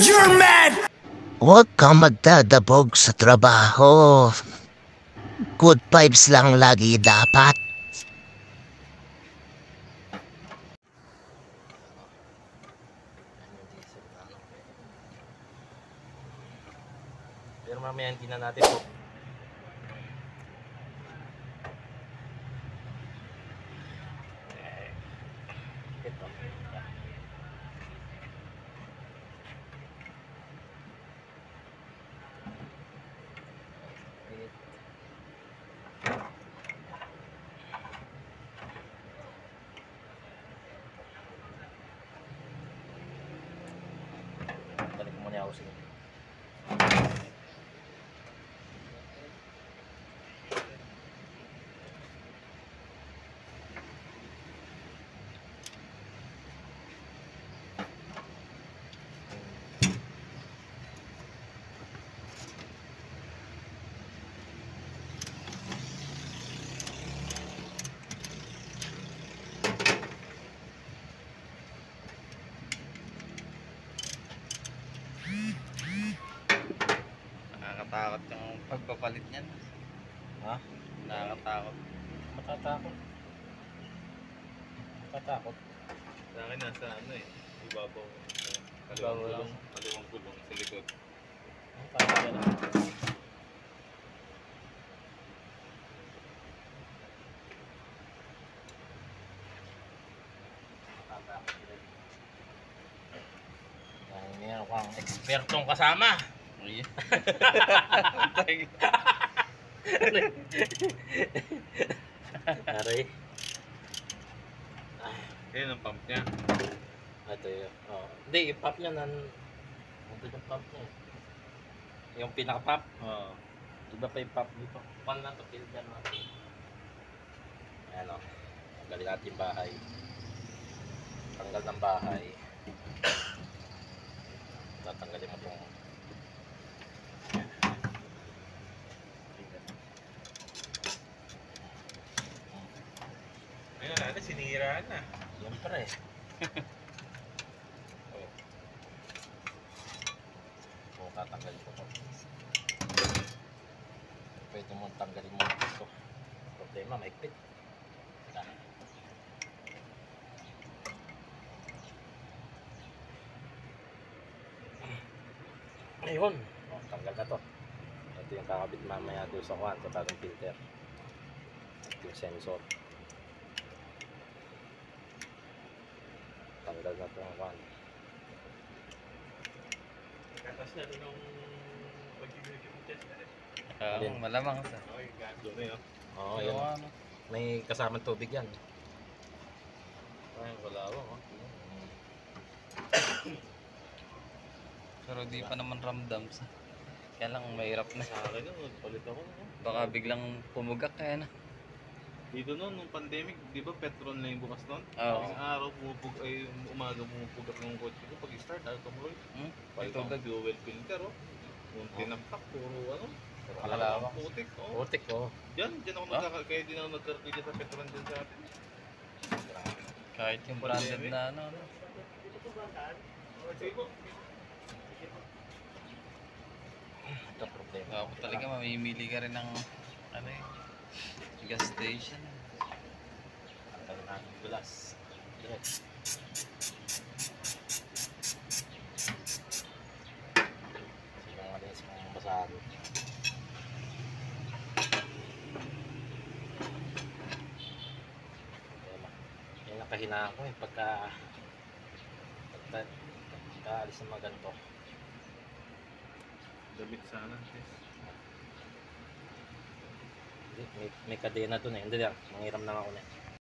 You're mad! Huwag kang magdadabog sa trabaho. Good vibes lang lagi dapat. Pero mamaya hindi na natin po. Ito. Balik mo niya ako sige. Nakakatakot yung pagpapalit niyan. Ha? Nakakatakot. Matatakot. Matatakot. Sa akin nasa ano eh. Ibabaw. Ibabaw lang. Kaliwang gulong sa likod. Parang yan. Meron kang ekspertong kasama. Iya. Aray. Yan ang pump niya. Ito yun. Oh. Hindi, yung pump niya ito yung pump niya. Yung pinaka-pump. Oo. Iba pa yung pump dito. Pan na ito, filter natin. Ayan o. Tanggalin natin yung bahay. Tanggal ng bahay. Tatanggalin mo itong Ayun na, sinira na. siyempre. O, tatanggalin ko ito. Pwede mo tanggalin mo ito. Problema, maikpit. Ayun. O, tanggal na to. Ito yung kakabit mamaya doon sa kwan, sa bagong filter. Ito yung sensor. Tanggal na to ang kwan. Katas na rin yung pag-ibig yung test na rin. Alin? Malamang sa. Okay, gato na yun. Oo, yun. May kasamang tubig yan. Ay, wala ako. Pero di pa naman ramdam sa. Kaya lang mahirap na. Sa akin nun, palit ako. Baka biglang pumugak kaya na. Dito noon, nung pandemic, di ba Petron na yung bukas noon? Oo. Isang araw, umaga pumupugak ng kotse ko. Pag-start, alcohol. Palit Ito ang ba? fuel filter, oh. Yung tinampak, puro ano. Malalawak. Putik, oh. Putik, oh. Diyan ako kaya din ako nagkarkilya sa Petron din sa atin. Kahit yung branded na ano. Ito problema. Ako talaga mamimili ka rin ng ano eh, gas station. Tanggalin natin yung glass. Direct. Kasi yung malinis pang basado. Yung nakahinaan ko eh, pagka alis ng mga ganito. Damit sana. May kadena dun eh. Hindi lang, manghiram lang ako na.